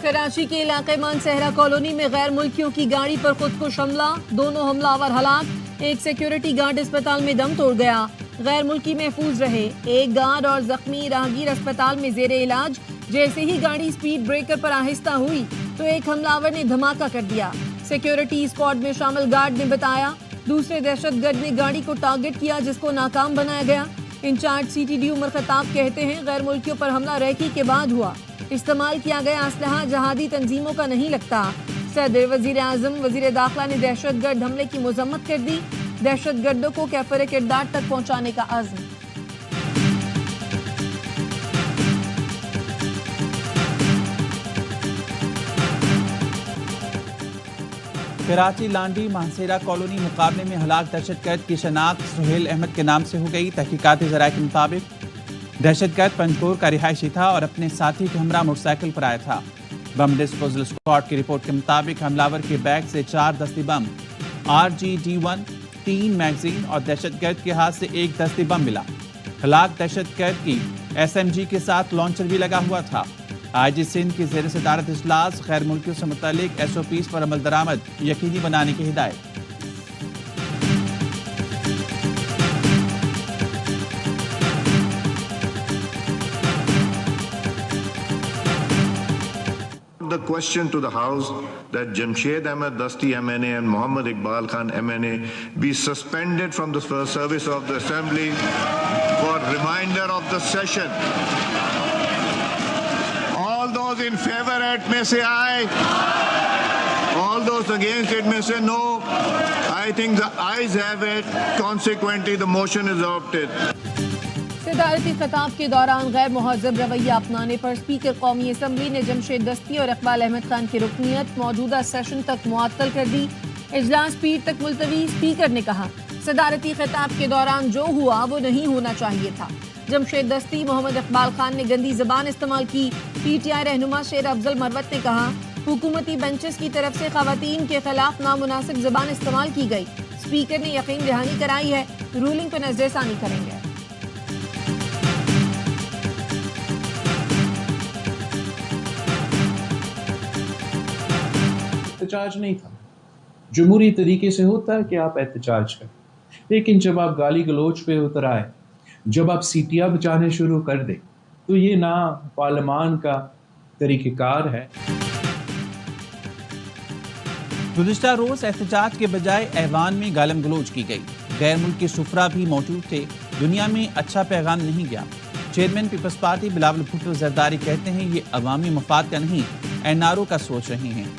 کراچی کے علاقے مانسہرہ کالونی میں غیر ملکیوں کی گاڑی پر خودکش حملہ، دونوں حملہ آور ہلاک، ایک سیکیورٹی گارڈ اسپتال میں دم توڑ گیا، غیر ملکی محفوظ رہے، ایک گارڈ اور زخمی راہگیر اسپتال میں زیر علاج۔ جیسے ہی گاڑی سپیڈ بریکر پر آہستہ ہوئی تو ایک حملہ آور نے دھماکہ کر دیا، سیکیورٹی اسکواڈ میں شامل گارڈ نے بتایا۔ دوسرے دہشت گرد نے گاڑی کو ٹارگٹ کیا جس کو ناکام بنایا گیا۔ انچارج سی ٹی ڈی عمر خطاب کہتے ہیں غیر ملکیوں پر حملہ ریکی کے بعد ہوا، استعمال کیا گیا اسلحہ جہادی تنظیموں کا نہیں لگتا۔ صدر، وزیر اعظم، وزیر داخلہ نے دہشت گرد حملے کی مذمت کر دی، دہشت گردوں کو کیفر کردار تک پہنچانے کا عزم۔ کراچی لانڈی مانسہرہ کالونی مقابلے میں ہلاک دہشت گرد کی شناخت سہیل احمد کے نام سے ہو گئی۔ تحقیقاتی ذرائع کے مطابق دہشت گرد پنجگور کا رہائشی تھا اور اپنے ساتھی کے ہمراہ موٹر سائیکل پر آیا تھا۔ بم ڈسپوزل اسکواڈ کی رپورٹ کے مطابق حملہ کے بیگ سے 4 دستی بم RGD1، 3 میگزین اور دہشت گرد کے ہاتھ سے 1 دستی بم ملا۔ ہلاک دہشت گرد کی SMG کے ساتھ لانچر بھی لگا ہوا تھا۔ IG سندھ کی زیر صدارت اجلاس، غیر ملکیوں سے متعلق SOPs پر عمل درآمد یقینی بنانے کی ہدایت۔ The question to the House that Jamshed Ahmed Dasti MNA and Muhammad Iqbal Khan MNA be suspended from the service of the Assembly for reminder of the session. All those in favor it may say aye. All those against it may say no. I think the ayes have it. Consequently, the motion is adopted. صدارتی خطاب کے دوران غیر مہذب رویہ اپنانے پر speaker قومی assembly نے جمشید دستی اور اقبال احمد خان کی رکنیت موجودہ سیشن تک معطل کر دی۔ اجلاس پیر تک ملتوی، اسپیکر نے کہا صدارتی خطاب کے دوران جو ہوا وہ نہیں ہونا چاہیے تھا۔ جمشید دستی، محمد اقبال خان نے گندی زبان استعمال کی۔ PTI رہنما شیر افضل مروت نے کہا حکومتی بینچز کی طرف سے خواتین کے خلاف نامناسب زبان استعمال کی گئی۔ اسپیکر نے یقین دہانی کرائی ہے رولنگ پہ نظر ثانی کریں گے۔ احتجاج نہیں تھا، جمہوری طریقے سے ہوتا ہے کہ آپ احتجاج کریں، لیکن جب آپ گالی گلوچ پہ اتر آئے، جب آپ سیٹیاں بجانے شروع کر دیں تو یہ نہ پارلیمان کا طریقہ کار ہے۔ گزشتہ روز احتجاج کے بجائے ایوان میں گالم گلوچ کی گئی، غیر ملکی سفرا بھی موجود تھے، دنیا میں اچھا پیغام نہیں گیا۔ چیئرمین پیپلز پارٹی بلاول بھٹو زرداری کہتے ہیں یہ عوامی مفاد کا نہیں NRO کا سوچ رہے ہیں۔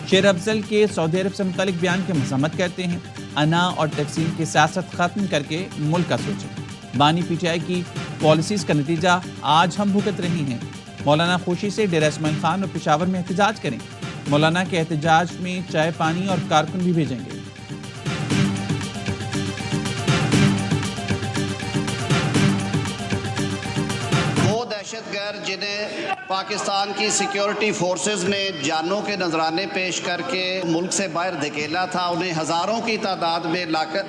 شیر افضل کے سعودی عرب سے متعلق بیان کی مذمت کرتے ہیں، انا اور تقسیم کی سیاست ختم کر کے ملک کا سوچیں۔ بانی PTI کی پالیسیز کا نتیجہ آج ہم بھگت رہے ہیں۔ مولانا خوشی سے ڈیرہ اسماعیل خان اور پشاور میں احتجاج کریں، مولانا کے احتجاج میں چائے پانی اور کارکن بھی بھیجیں گے۔ دہشت گرد جنہیں پاکستان کی سیکیورٹی فورسز نے جانوں کے نذرانے پیش کر کے ملک سے باہر دھکیلا تھا، انہیں ہزاروں کی تعداد میں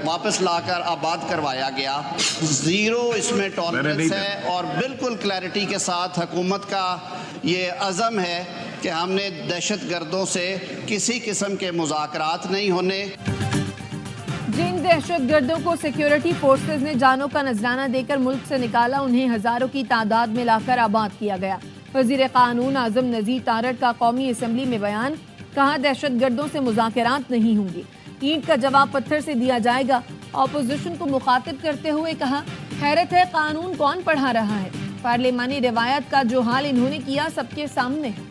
واپس لا کر آباد کروایا گیا۔ زیرو اس میں ٹالرنس ہے اور بالکل کلیئرٹی کے ساتھ حکومت کا یہ عزم ہے کہ ہم نے دہشت گردوں سے کسی قسم کے مذاکرات نہیں ہونے۔ جن دہشت گردوں کو سیکیورٹی فورسز نے جانوں کا نذرانہ دے کر ملک سے نکالا انہیں ہزاروں کی تعداد میں لا کر آباد کیا گیا۔ وزیر قانون اعظم نذیر تارڑ کا قومی اسمبلی میں بیان، کہا دہشت گردوں سے مذاکرات نہیں ہوں گے، اینٹ کا جواب پتھر سے دیا جائے گا۔ اپوزیشن کو مخاطب کرتے ہوئے کہا حیرت ہے قانون کون پڑھا رہا ہے، پارلیمانی روایت کا جو حال انہوں نے کیا سب کے سامنے ہے۔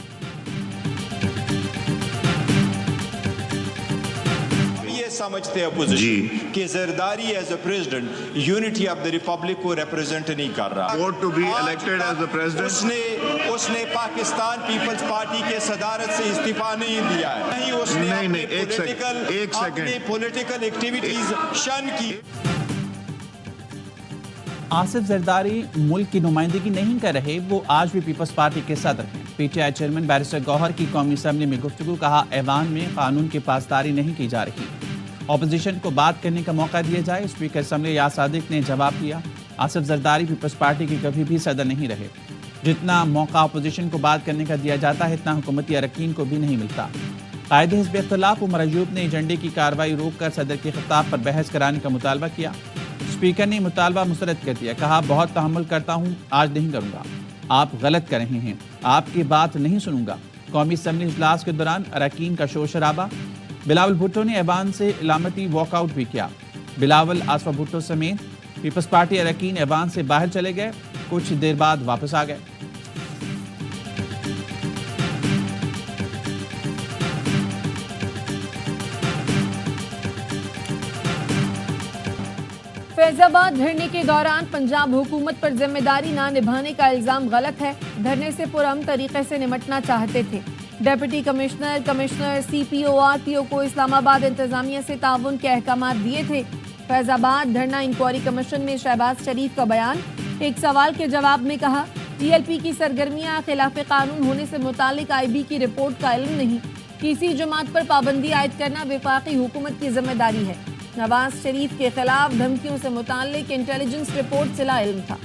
سمجھتے ہیں اپوزیشن کہ Zardari as a president unity of the republic کو ریپرزینٹ نہیں کر رہا۔ Vote to be elected as the president. اس نے پاکستان پیپلز پارٹی کے صدارت سے استعفیٰ نہیں دیا ہے، نہیں اس نے اپنی پولیٹیکل ایکٹیویٹیز شن کی۔ آصف زرداری ملک کی نمائندگی نہیں کر رہے، وہ آج بھی پیپلز پارٹی کے صدر ہیں۔ PTI چیئرمین بیرسٹر گوہر کی قومی اسمبلی میں گفتگو، کہا ایوان میں قانون کی پاسداری نہیں کی جا رہی، اپوزیشن کو بات کرنے کا موقع دیا جائے۔ اسپیکر اسمبلی یاس صادق نے جواب دیا، آصف زرداری پیپلز پارٹی کے کبھی بھی صدر نہیں رہے۔ جتنا موقع اپوزیشن کو بات کرنے کا دیا جاتا ہے اتنا حکومتی اراکین کو بھی نہیں ملتا۔ قائد حزب اختلاف عمر ایوب نے ایجنڈے کی کارروائی روک کر صدر کے خطاب پر بحث کرانے کا مطالبہ کیا۔ اسپیکر نے مطالبہ مسترد کر دیا، کہا بہت تحمل کرتا ہوں، آج نہیں کروں گا، آپ غلط کر رہے ہیں، آپ کی بات نہیں سنوں گا۔ قومی اسمبلی اجلاس کے دوران اراکین کا شور شرابہ، بلاول بھٹو نے ایوان سے علامتی واک آؤٹ بھی کیا۔ بلاول، آصفہ بھٹو سمیت پیپلز پارٹی اراکین ایوان سے باہر چلے گئے، کچھ دیر بعد واپس آ گئے۔ فیض آباد دھرنے کے دوران پنجاب حکومت پر ذمہ داری نہ نبھانے کا الزام غلط ہے، دھرنے سے پرامن طریقے سے نمٹنا چاہتے تھے۔ ڈپٹی کمشنر سی پی او آر ٹی او کو اسلام آباد انتظامیہ سے تعاون کے احکامات دیے تھے۔ فیض آباد دھرنا انکوائری کمیشن میں شہباز شریف کا بیان، ایک سوال کے جواب میں کہا ٹی ایل پی کی سرگرمیاں خلاف قانون ہونے سے متعلق آئی بی کی رپورٹ کا علم نہیں، کسی جماعت پر پابندی عائد کرنا وفاقی حکومت کی ذمہ داری ہے۔ نواز شریف کے خلاف دھمکیوں سے متعلق انٹیلیجنس رپورٹ سے لا علم تھا۔